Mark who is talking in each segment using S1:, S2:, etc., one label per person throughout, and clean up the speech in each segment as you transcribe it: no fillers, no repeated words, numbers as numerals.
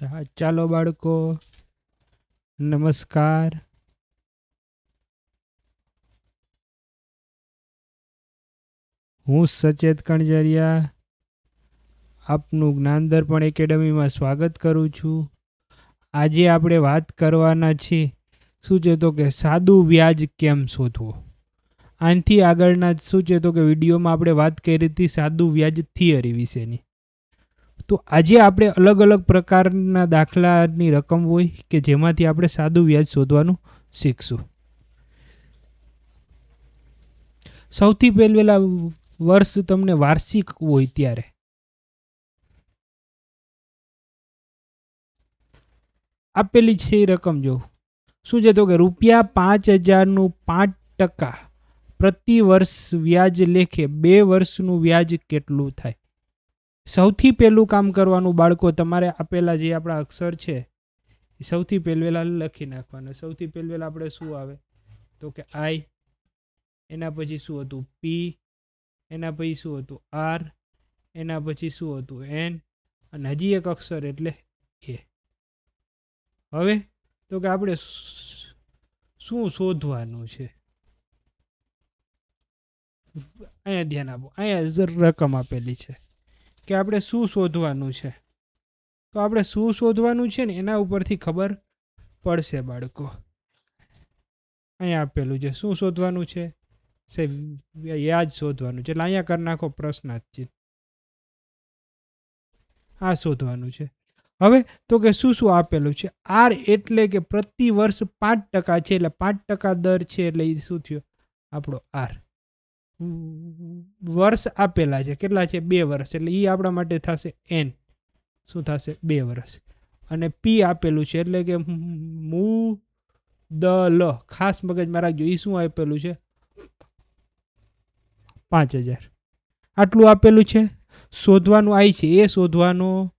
S1: હા, ચાલો બાળકો, નમસ્કાર. હું સચેત કણજરિયા આપનું જ્ઞાન દર્પણ એકેડમીમાં સ્વાગત કરું છું. આજે આપણે વાત કરવાના છીએ શું છે તો કે સાદું વ્યાજ કેમ શોધવું. આનાથી આગળના શું છે તો કે વિડીયોમાં આપણે વાત કરી હતી સાદું વ્યાજ થિયરી વિશેની. તો આજે આપણે અલગ અલગ પ્રકારના દાખલાની રકમ હોય કે જેમાંથી આપણે સાદું વ્યાજ શોધવાનું શીખશું. સૌથી પહેલા વર્ષ તમને વાર્ષિક હોય ત્યારે આપેલી છે એ રકમ જો શું છે તો કે ₹5000નું 5% પ્રતિ વર્ષ વ્યાજ લેખે 2 વર્ષનું વ્યાજ કેટલું થાય. સૌથી પહેલું કામ કરવાનું બાળકો, તમારે આપેલા જે આપણા અક્ષર છે એ સૌથી પહેલા લખી નાખવાના. સૌથી પહેલા આપણે શું આવે તો કે આઈ, એના પછી શું હતું પી, એના પછી શું હતું આર, એના પછી શું હતું એન, અને હજી એક અક્ષર એટલે એ. હવે તો કે આપણે શું શોધવાનું છે, અહીંયા ધ્યાન આપો. અહીંયા રકમ આપેલી છે કે આપણે શું શોધવાનું છે. તો આપણે શું શોધવાનું છે ને એના ઉપરથી ખબર પડશે બાળકો. અહીંયા આપેલું છે શું શોધવાનું છે, વ્યાજ શોધવાનું છે. એટલે અહીંયા કરી નાખો પ્રશ્નાર્થ. આ શોધવાનું છે. હવે તો કે શું શું આપેલું છે. આર એટલે કે પ્રતિ વર્ષ 5% છે, એટલે 5% દર છે, એટલે એ શું થયો આપણો આર. વર્ષ આપેલા છે કેટલા છે 2 વર્ષ, એટલે એ આપણા માટે થશે એન. શું થશે 2 વર્ષ. અને પી આપેલું છે એટલે કે મુદલ, ખાસ મગજમાં રાખજો. એ શું આપેલું છે 5000. આટલું આપેલું છે. શોધવાનું આઈ છે એ શોધવાનું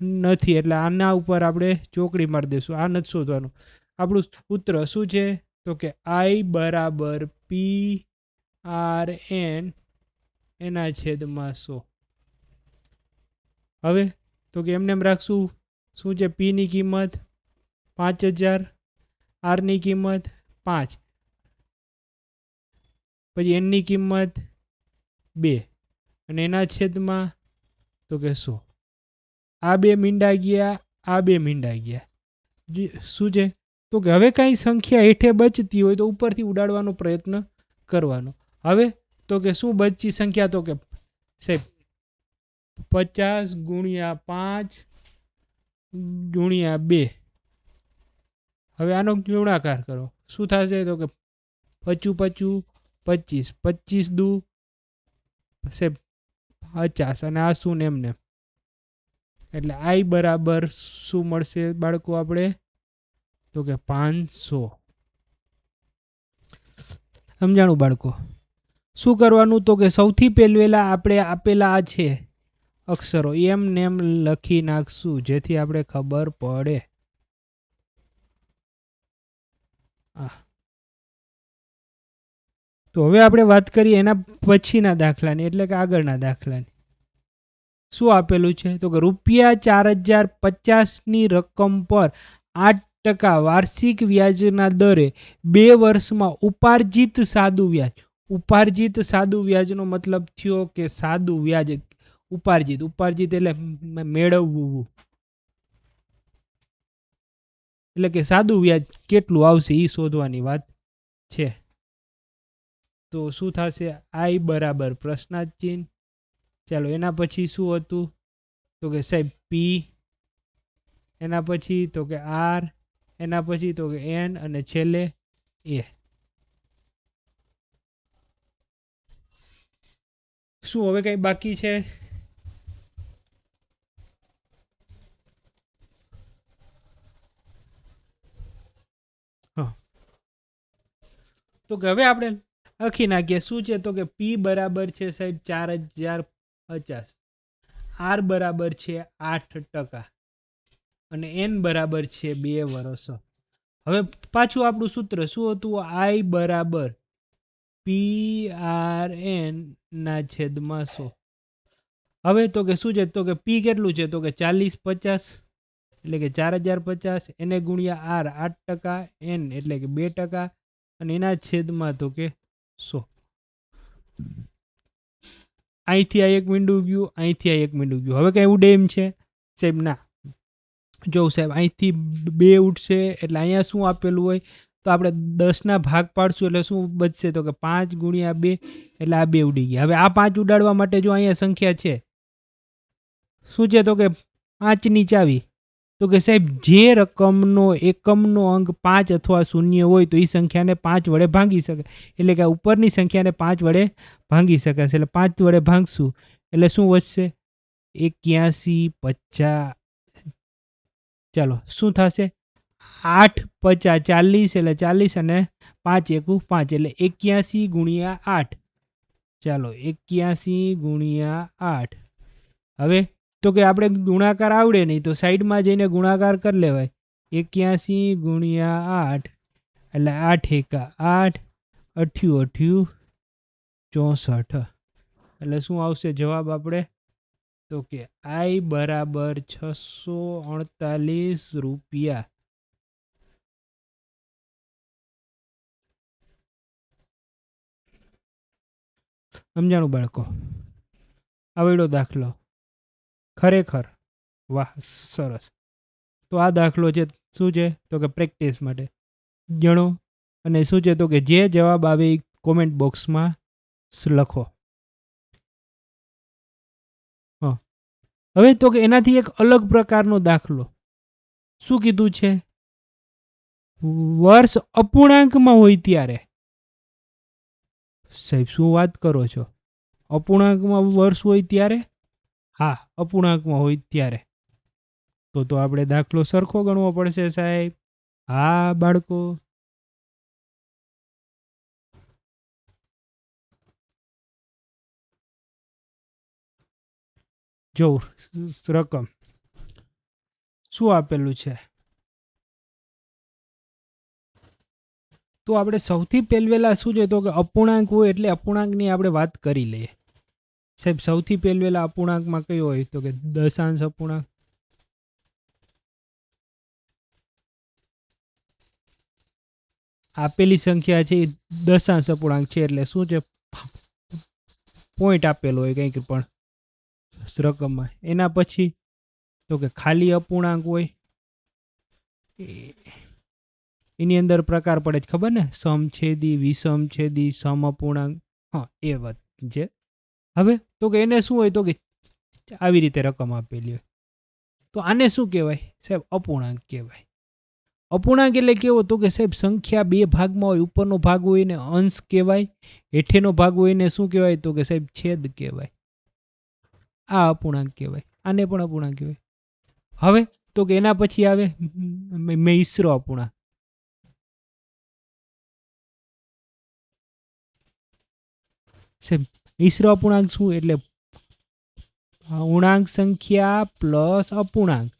S1: નથી, એટલે આના ઉપર આપણે ચોકડી મારી દઈશું. આ નથી શોધવાનું. આપણું સૂત્ર શું છે તો કે આઈ બરાબર પી આર એન એના છેદમાં 100. હવે તો કે એમને એમ રાખશું. શું છે પી ની કિંમત 5000, આર ની કિંમત 5, પછી એન ની કિંમત 2, અને એના છેદમાં તો કે 100. આ બે મીંડા ગયા, આ બે મીંડા ગયા. શું છે તો કે હવે કાંઈ સંખ્યા હેઠે બચતી હોય તો ઉપરથી ઉડાડવાનો પ્રયત્ન કરવાનો. હવે તો કે શું બચી સંખ્યા તો કે સાહેબ 50 ગુણ્યા 5 ગુણ્યા 2. હવે આનો ગુણાકાર કરો. શું થશે તો કે 55 25, 25 દુ સાહેબ 50, અને આ શું ને એમને. એટલે આઈ બરાબર શું મળશે બાળકો આપણે તો કે 500. સમજાણું બાળકો. શું કરવાનું તો કે સૌથી પહેલા આપણે આપેલા આ છે અક્ષરો એમ નેમ લખી નાખશું, જેથી આપણે ખબર પડે. તો હવે આપણે વાત કરીએ એના પછીના દાખલાની, એટલે કે આગળના દાખલાની. શું આપેલું છે તો કે ₹4050ની રકમ પર 8% વાર્ષિક વ્યાજના દરે 2 વર્ષમાં ઉપાર્જિત સાદું વ્યાજ. ઉપાર્જિત સાદું વ્યાજનો મતલબ થયો કે સાદું વ્યાજ ઉપાર્જિત. ઉપાર્જિત એટલે મેળવવું, એટલે કે સાદું વ્યાજ કેટલું આવશે એ શોધવાની વાત છે. તો શું થશે આઈ બરાબર પ્રશ્નાર્થ ચિહ્ન. ચાલો એના પછી શું હતું તો કે સાહેબ પી, એના પછી તો કે આર, એના પછી તો કે એન, અને છેલ્લે એ. શું હવે કઈ બાકી છે? તો કે હવે આપણે લખી નાખીએ. શું છે તો કે પી બરાબર છે સાહેબ 4050, આર બરાબર છે 8%, અને એન બરાબર છે 2 વર્ષ. હવે પાછું આપણું સૂત્ર શું હતું આઈ બરાબર પી આર એન ના છેદમાં 100. હવે તો કે શું છે તો કે પી કેટલું છે તો કે 40 50, એટલે કે 4050 એને ગુણ્યા આર 8%, એન એટલે કે 2%, અને એના છેદમાં તો કે 100. અહીંથી આ એક મીંડું ગયું, અહીંથી આ એક મીંડું ગયું. હવે કઈ ઉડે એમ છે સાહેબ? ના. જો સાહેબ અહીંથી 2 ઉઠશે એટલે અહીંયા શું આપેલું હોય તો આપણે 10ના ભાગ પાડશું એટલે શું બચશે તો કે 5 ગુણ્યા 2 એટલે આ 2 ઉડી ગયા. હવે આ 5 ઉડાડવા માટે જો અહીંયા સંખ્યા છે શું છે તો કે 5ની ચાવી. તો કે સાહેબ જે રકમનો એકમનો અંક 5 અથવા 0 હોય તો એ સંખ્યાને 5 વડે ભાંગી શકે. એટલે કે આ ઉપરની સંખ્યાને 5 વડે ભાંગી શકાશે. એટલે 5 વડે ભાંગશું એટલે શું વધશે? 81, 50. ચાલો શું થશે? 8 50 40 એટલે 40 અને 5 એકુ 5 એટલે 81 ગુણ્યા 8. ચાલો 81 ગુણ્યા 8. હવે તો કે આપણે ગુણાકાર આવડે નહીં તો સાઈડમાં જઈને ગુણાકાર કરી લેવાય. 81 ગુણ્યા 8 એટલે 8 એકા 8, 8 8 64. એટલે શું આવશે જવાબ આપણે તો કે I બરાબર 648 રૂપિયા. સમજાણું બાળકો? આવડો દાખલો ખરેખર વાહ, સરસ. તો આ દાખલો છે શું છે તો કે પ્રેક્ટિસ માટે ગણો, અને શું છે તો કે જે જવાબ આવે એ કોમેન્ટ બોક્સમાં લખો. હા, હવે તો કે એનાથી એક અલગ પ્રકારનો દાખલો શું કીધું છે? વર્ષ અપૂર્ણાંકમાં હોય ત્યારે. સાહેબ શું વાત કરો છો? અપૂર્ણાંકમાં વર્ષ હોય ત્યારે? હા, અપૂર્ણાંકમાં હોય ત્યારે. તો આપણે દાખલો સરખો ગણવો પડશે સાહેબ. હા બાળકો. જો રકમ શું આપેલું છે તો આપણે સૌથી પહેલા શું છે તો કે અપૂર્ણાંક હોય એટલે અપૂર્ણાંકની આપણે વાત કરી લઈએ. સાહેબ સૌથી પહેલા અપૂર્ણાંકમાં કયો હોય તો કે દશાંશ અપૂર્ણાંક. આપેલી સંખ્યા છે એ દશાંશ અપૂર્ણાંક છે એટલે શું છે પોઈન્ટ આપેલો હોય કંઈક પણ રકમમાં. એના પછી તો કે ખાલી અપૂર્ણાંક હોય, એની અંદર પ્રકાર પડે છે ખબર ને? સમછેદી, વિષમછેદી, સમઅપૂર્ણાંક. હા એ વાત છે. હવે તો કે એને શું હોય તો કે આવી રીતે રકમ આપેલી હોય તો આને શું કહેવાય સાહેબ? અપૂર્ણાંક કહેવાય. અપૂર્ણાંક એટલે કેવો તો કે સાહેબ સંખ્યા 2 ભાગમાં હોય, ઉપરનો ભાગ હોય એને અંશ કહેવાય, હેઠેનો ભાગ હોય એને શું કહેવાય તો કે સાહેબ છેદ કહેવાય. આ અપૂર્ણાંક કહેવાય. આને પણ અપૂર્ણાંક કહેવાય. હવે તો કે એના પછી આવે મિશ્ર અપૂર્ણાંક. સાહેબ મિશ્ર અપૂર્ણાંક શું એટલે પૂર્ણાંક સંખ્યા પ્લસ અપૂર્ણાંક.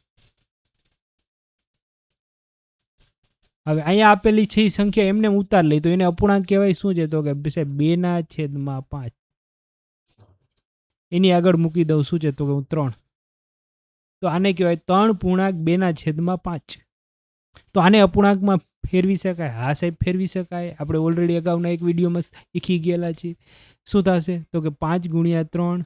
S1: હવે અહીંયા આપેલી છે એ સંખ્યા એમને ઉતાર લઈ તો એને અપૂર્ણાંક કહેવાય. શું છે તો કે 2/5. એની આગળ મૂકી દઉં શું છે તો કે હું 3. તો આને કહેવાય 3/2/5. તો આને અપૂર્ણાંકમાં ફેરવી શકાય? હા સાહેબ ફેરવી શકાય. આપણે ઓલરેડી અગાઉના એક વિડીયોમાં શીખી ગયેલા છીએ. શું થશે તો કે 5 ગુણ્યા 3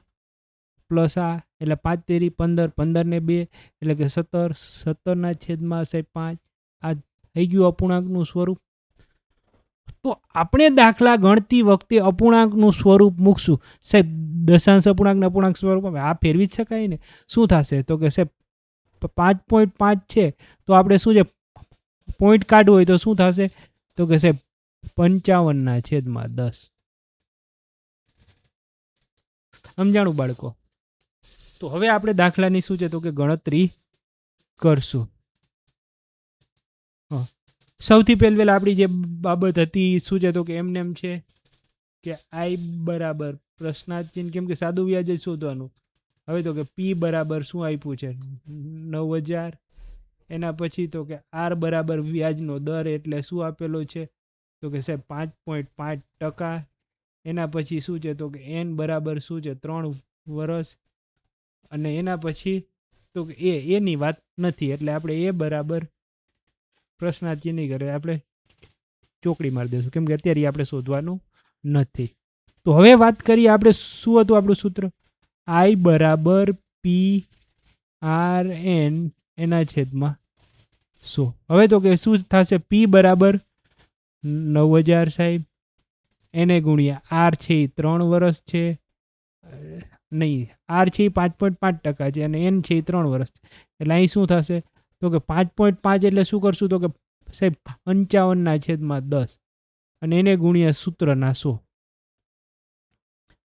S1: પ્લસ આ એટલે 5 તેરી 15, 15 ને 2 એટલે કે 17, 17ના છેદમાં સાહેબ 5. આ થઈ ગયું અપૂર્ણાંકનું સ્વરૂપ. તો આપણે દાખલા ગણતી વખતે અપૂર્ણાંકનું સ્વરૂપ મૂકશું સાહેબ. દશાંશ અપૂર્ણાંક અપૂર્ણાંક સ્વરૂપ આ ફેરવી જ શકાય ને. શું થશે તો કે સાહેબ 5.5 છે તો આપણે શું છે પોઈન્ટ કાઢવું હોય તો શું થશે તો કે સાહેબ 55/10. સમજાણું બાળકો? તો હવે આપણે દાખલાની શું છે તો કે ગણતરી કરશું. સૌથી પહેલા આપણી જે બાબત હતી શું છે તો કે એમને એમ છે કે I બરાબર પ્રશ્નાર્થ ચિહ્ન, કેમ કે સાદું વ્યાજ જ શોધવાનું. હવે તો કે P બરાબર શું આપ્યું છે 9000. એના પછી તો કે R બરાબર વ્યાજનો દર એટલે શું આપેલો છે તો કે સાહેબ 5.5%. એના પછી શું છે તો કે N બરાબર શું છે 3 વર્ષ. અને એના પછી તો કે એની વાત નથી, એટલે આપણે એ બરાબર પ્રશ્નાર્થ ચિહ્ન નહીં કરે, આપણે ચોકડી મારી દઈશું, કેમ કે અત્યારે આપણે શોધવાનું નથી. તો હવે વાત કરીએ આપણે શું હતું આપણું સૂત્ર, આઈ બરાબર પી આર એન એના છેદમાં 100. હવે તો કે શું થશે, પી બરાબર 9000 સાહેબ, એને ગુણ્યા આર છે એ 3 વર્ષ છે, નહીં આર છે એ 5.5% છે અને એન છે એ 3 વર્ષ છે, એટલે અહીં શું થશે તો કે 5.5 એટલે શું કરશું તો કે સાહેબ 55/10 અને એને ગુણ્યા સૂત્રના 100.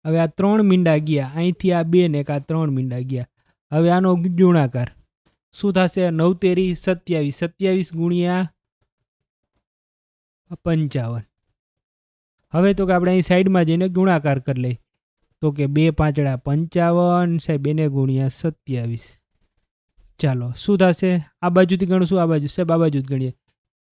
S1: હવે આ 3 મીંડા ગયા, અહીંથી આ 2 ને આ 3 મીંડા ગયા, હવે આનો ગુણાકાર શું થશે, 9 તેરી 27, 27 ગુણ્યા 55. હવે તો કે આપણે અહીં સાઈડમાં જઈને ગુણાકાર કરી લઈએ, તો કે 2 5 55 સાહેબ, એને ગુણ્યા 27. ચાલો શું થશે, આ બાજુથી ગણશું, આ બાજુ સાહેબ આ બાજુ જ ગણીએ.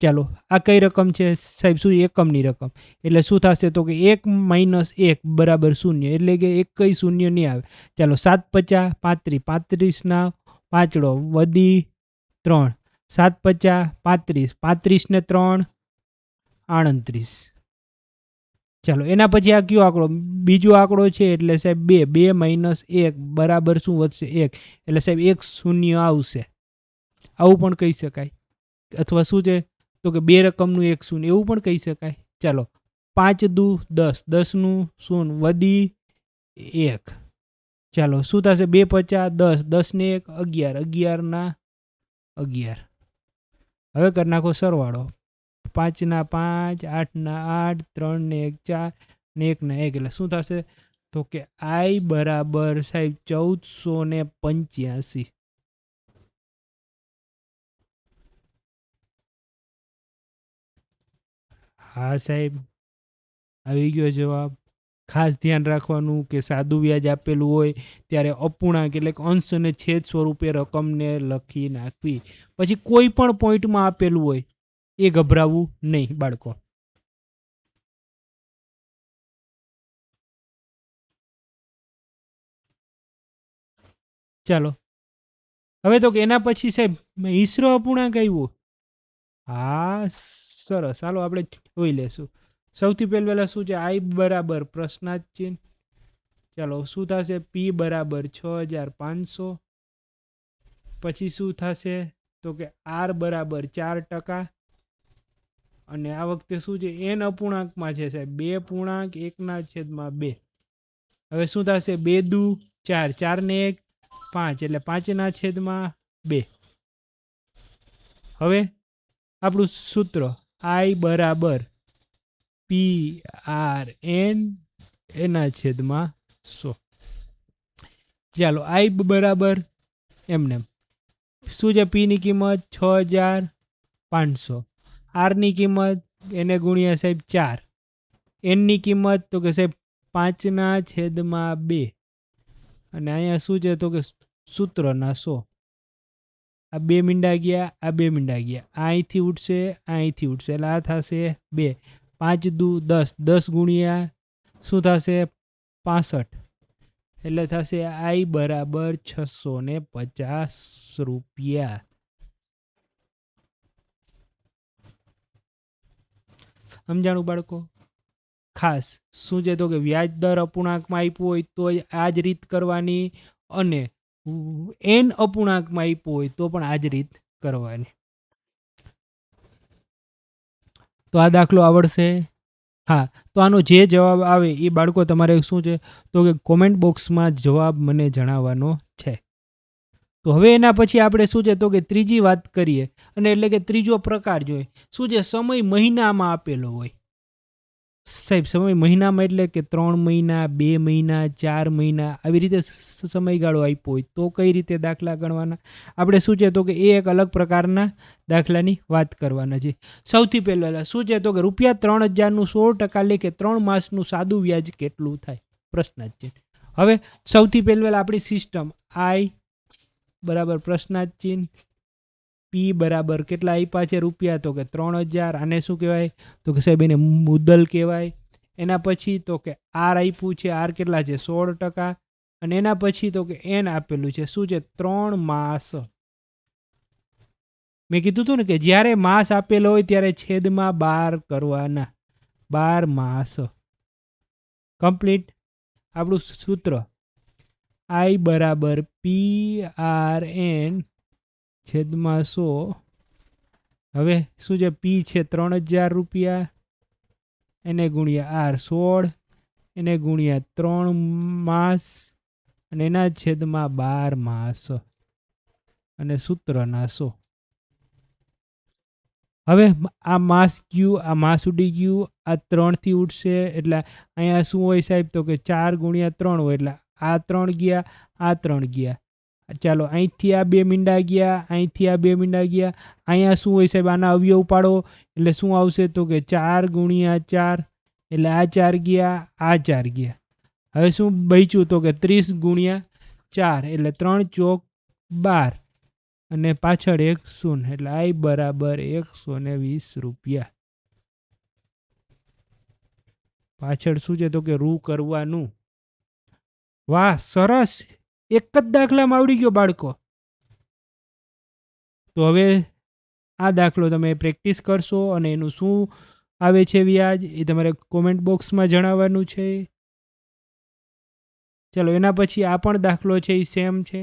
S1: ચાલો આ કઈ રકમ છે સાહેબ, શું એકમની રકમ, એટલે શું થશે તો કે 1 - 1 બરાબર 0, એટલે કે એક કઈ શૂન્ય નહીં આવે. ચાલો 7 50 35, 35 ના 5 વધી 3, 7 50 35, 35 ને 3 38. ચાલો એના પછી આ કયો આંકડો, બીજો આંકડો છે, એટલે સાહેબ 2, 2 - 1 બરાબર શું વધશે 1, એટલે સાહેબ 1 શૂન્ય આવશે, આવું પણ કહી શકાય. અથવા શું છે તો કે 2 રકમનું 1 શૂન્ય, એવું પણ કહી શકાય. ચાલો 5 દુ 10, 10 નું શૂન્ય વધી 1. ચાલો શું થશે, 2 50 10, 10 ને 1 11, 11 ના 11. હવે કરી નાખો સરવાળો, 5 ના 5, 8 ના 8, 3 ને 1 4 ને 1 ના 1, એટલે શું થશે તો કે આઈ બરાબર સાહેબ 1485. હા સાહેબ આવી ગયો જવાબ. ખાસ ધ્યાન રાખવાનું કે સાદું વ્યાજ આપેલું હોય ત્યારે અપૂર્ણાંક એટલે કે અંશ અને છેદ સ્વરૂપે રકમને લખી નાખવી. પછી કોઈ પણ પોઈન્ટમાં આપેલું હોય એ ગભરાવું નહીં બાળકો. ચાલો હવે તો કે એના પછી સાહેબ મિશ્ર અપૂર્ણાંક આવ્યો. હા સરસ, ચાલો આપણે જોઈ લેશું. સૌથી પહેલા શું છે, આઈ બરાબર પ્રશ્નાર્થ ચિહ્ન. ચાલો શું થશે, પી બરાબર 6500. પછી શું થશે તો કે આર બરાબર 4%, અને આ વખતે શું છે એન અપૂર્ણાંકમાં છે સાહેબ 2 પૂર્ણાંક 1/2. હવે શું થશે, 2 દુ 4, 4 ને 1 5, એટલે 5/2. હવે આપણું સૂત્ર આઈ બરાબર પી આર એન એના છેદમાં 100. ચાલો આઈ બરાબર એમને શું છે, પી ની કિંમત 6500, આર ની કિંમત એને ગુણ્યા સાહેબ 4, એન ની કિંમત તો કે સાહેબ 5/2, અને અહીંયા શું છે તો કે સૂત્રના 100. આ 2 મીંડા ગયા, આ 2 મીંડા ગયા, અહીંથી ઉઠશે અહીંથી ઉઠશે, એટલે આ થશે 2, 5 દુ 10, 10 ગુણ્યા શું થશે 65, એટલે થશે આઈ બરાબર 650 રૂપિયા. સમજાણું બાળકો? ખાસ શું છે તો કે વ્યાજ દર અપૂર્ણાંકમાં આપ્યું હોય તો આ જ રીત કરવાની, અને એન અપૂર્ણાંકમાં આપ્યું હોય તો પણ આ જ રીત કરવાની. તો આ દાખલો આવડશે? હા, તો આનો જે જવાબ આવે એ બાળકો તમારે શું છે તો કે કોમેન્ટ બોક્સમાં જવાબ મને જણાવવાનો છે. તો હવે એના પછી આપણે શું છે તો કે ત્રીજી વાત કરીએ, અને એટલે કે ત્રીજો પ્રકાર જોઈએ શું છે, સમય મહિનામાં આપેલો હોય. સાહેબ સમય મહિનામાં એટલે કે 3 મહિના 2 મહિના 4 મહિના આવી રીતે સમયગાળો આપ્યો હોય તો કઈ રીતે દાખલા ગણવાના, આપણે શું છે તો કે એ એક અલગ પ્રકારના દાખલાની વાત કરવાના છે. સૌથી પહેલાં શું છે તો કે ₹3000નું 16% લે કે 3 માસનું સાદું વ્યાજ કેટલું થાય, પ્રશ્નાર્થ ચિહ્ન. હવે સૌથી પહેલાં આપણી સિસ્ટમ આઈ બરાબર પ્રશ્નાર્થ ચિહ્ન, પી બરાબર કેટલા આપ્યા છે રૂપિયા તો કે 3000, આને શું કહેવાય તો કે સાહેબ એને મુદ્દલ કહેવાય. એના પછી તો કે આર આપ્યું છે, આર કેટલા છે 16%, અને એના પછી તો કે એન આપેલું છે. શું છે? 3 માસ. મેં કીધું હતું ને કે જ્યારે માસ આપેલો હોય ત્યારે છેદમાં 12 કરવાના. 12 માસ. કમ્પ્લીટ. આપણું સૂત્ર I બરાબર PRN છેદમાં 100. હવે શું છે? P છે 3000 રૂપિયા, એને ગુણ્યા R 16, એને ગુણ્યા 3 માસ અને એના છેદમાં 12 માસ અને સૂત્રના 100. હવે આ માસ ગયું, આ માસ ઉડી ગયું, આ 3 થી ઉડશે એટલે અહીંયા શું હોય સાહેબ? તો કે 4 ગુણ્યા 3 હોય એટલે આ 3 ગયા, આ 3 ગયા. ચાલો અહીંથી આ 2 મીંડા ગયા, અહીંથી આ 2 મીંડા ગયા. અહીંયા શું હોય સાહેબ? આના અવયવ પાડો એટલે શું આવશે? તો કે 4 ગુણ્યા 4 એટલે આ 4 ગયા, આ 4 ગયા. હવે શું બચ્યું? તો કે 30 ગુણ્યા 4 એટલે 3 ચોક 12 અને પાછળ 1 શૂન્ય એટલે I બરાબર 120 રૂપિયા. પાછળ શું છે? તો કે રૂ કરવાનું. વાહ, સરસ. એક જ દાખલામાં આવડી ગયો બાળકો. તો હવે આ દાખલો તમે પ્રેક્ટિસ કરશો અને એનું શું આવે છે વ્યાજ એ તમારે કોમેન્ટ બોક્સમાં જણાવવાનું છે. ચલો એના પછી આ પણ દાખલો છે એ સેમ છે.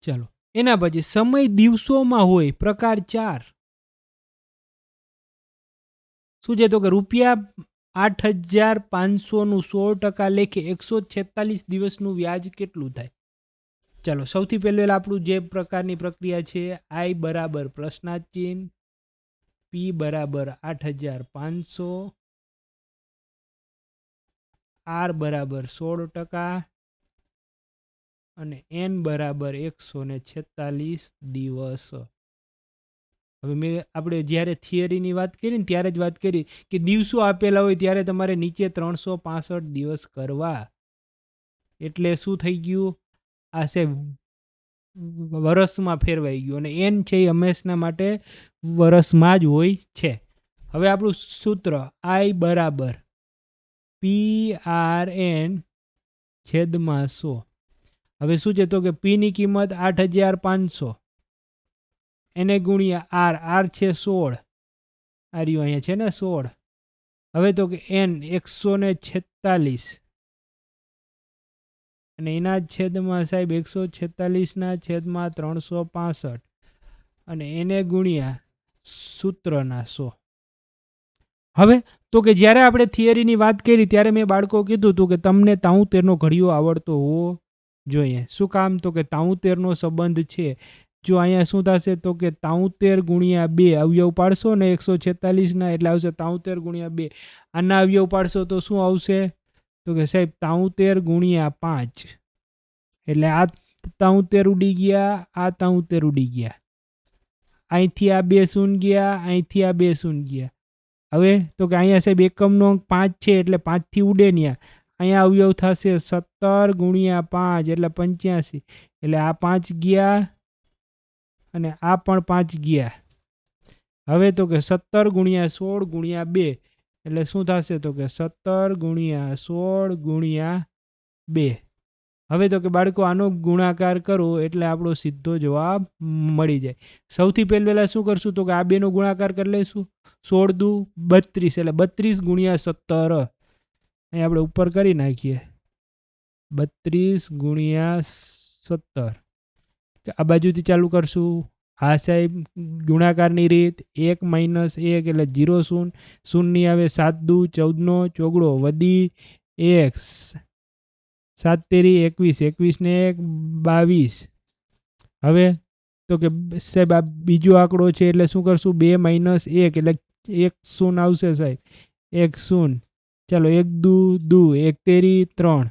S1: ચાલો એના પછી સમય દિવસોમાં હોય, પ્રકાર 4. શું છે? તો કે ₹8,500નું 16% લેખે 146 દિવસનું વ્યાજ કેટલું થાય? ચાલો સૌથી પહેલા આપણું જે પ્રકારની પ્રક્રિયા છે, I બરાબર પ્રશ્નાર્થ ચિહ્ન, P બરાબર 8,500, R બરાબર 16% અને N બરાબર 146 દિવસ. હવે આપણે જ્યારે થિયરીની વાત કરી ને ત્યારે જ વાત કરી કે દિવસો આપેલા હોય ત્યારે તમારે નીચે 365 દિવસ કરવા. એટલે શું થઈ ગયું? આ છે વર્ષમાં ફેરવાઈ ગયું અને એન છે એ હંમેશના માટે વર્ષમાં જ હોય છે. હવે આપણું સૂત્ર I બરાબર PRN છેદમાં 100. હવે શું છે? તો કે P ની કિંમત 8,500, એને ગુણ્યા R છે 16, આ રહ્યું અહીંયા છે ને 16. હવે તો કે N 146 અને એના છેદમાં સાહેબ 146ના છેદમાં 365 અને એને ગુણ્યા સૂત્રના 100. હવે તો કે જ્યારે આપણે થિયરીની વાત કરી ત્યારે મેં બાળકો કીધું હતું કે તમને 73નો ઘડિયો આવડતો હોવો જોઈએ. શું કામ? તો કે 73નો સંબંધ છે. જો અહીંયા શું થશે? તો કે 73 ગુણ્યા 2 અવયવ પાડશો ને 146ના એટલે આવશે 73 ગુણ્યા 2. આના અવયવ પાડશો તો શું આવશે? તો કે સાહેબ 73 ગુણ્યા 5 એટલે આ 73 ઉડી ગયા, આ 73 ઉડી ગયા. અહીંથી આ 2 શૂન્ય ગયા, અહીંથી આ 2 શૂન્ય ગયા. હવે તો કે અહીંયા સાહેબ એકમનો અંક 5 છે એટલે 5 થી ઉડે ન્યા. અહીંયા અવયવ થશે 17 ગુણ્યા 5 એટલે 85 એટલે આ 5 ગયા અને આ પણ 5 ગયા. હવે તો કે 17 ગુણ્યા 16 ગુણ્યા 2 એટલે શું થશે? તો કે 17 ગુણ્યા 16 ગુણ્યા 2. હવે તો કે બાળકો આનો ગુણાકાર કરો એટલે આપણો સીધો જવાબ મળી જાય. સૌથી પહેલાં શું કરશું? તો કે આ બેનો ગુણાકાર કરી લઈશું. 16 દુ 32 એટલે 32 ગુણ્યા 17. અહીં આપણે ઉપર કરી નાખીએ 32 ગુણ્યા 17. આ બાજુથી ચાલુ કરશું. હા સાહેબ ગુણાકારની રીત 1 - 1 એટલે 0 0 0 આવે. 7 દુ 14નો ચોગડો વધી 1 7 તેરી 21 21 ને 1 22. હવે તો કે સાહેબ આ બીજો આંકડો છે એટલે શું કરશું? 2 - 1 એટલે 1 0 આવશે સાહેબ. 1 0. ચાલો 1 દુ 2 1 તેરી 3.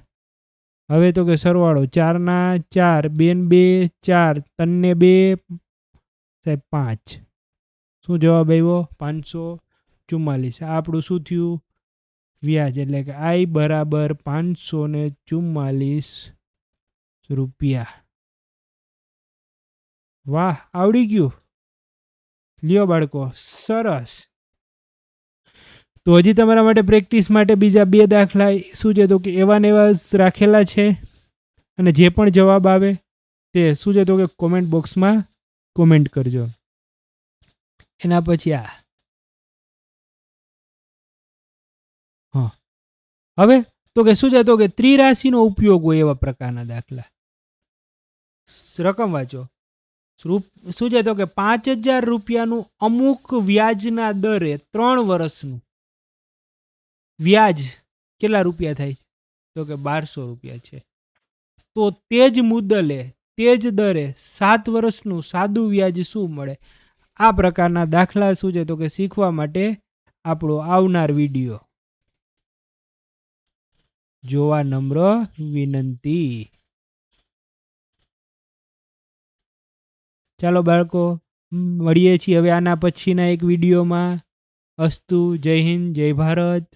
S1: હવે તો કે સરવાળો 4 ના 4 2 ને 2 4 3 ને 2 સાહેબ 5. શું જવાબ આવ્યો? 544. આ આપણું શું થયું? વ્યાજ. એટલે કે I બરાબર 544 રૂપિયા. વાહ, આવડી ગયું. લ્યો બાળકો, સરસ. તો હજી તમારા માટે પ્રેક્ટિસ માટે બીજા 2 દાખલા શું છે તો કે એવા ને એવા જ રાખેલા છે, અને જે પણ જવાબ આવે તે શું છે તો કે કોમેન્ટ બોક્સમાં કોમેન્ટ કરજો. એના પછી આ હા, હવે તો કે શું છે તો કે ત્રિરાશિનો ઉપયોગ હોય એવા પ્રકારના દાખલા. રકમ વાંચો. શું છે તો કે 5,000 રૂપિયાનું અમુક વ્યાજના દરે 3 વર્ષનું વ્યાજ કેટલા રૂપિયા થાય તો કે 1200 રૂપિયા છે. તો તે જ મુદ્દલે તે જ દરે 7 વર્ષનું સાદું વ્યાજ શું મળે? આ પ્રકારના દાખલા શું છે તો કે શીખવા માટે આપણો આવનાર વિડીયો જોવા નમ્ર વિનંતી. ચાલો બાળકો, મળીએ છીએ હવે આના પછીના એક વિડીયોમાં. અસ્તુ. જય હિન્દ, જય ભારત.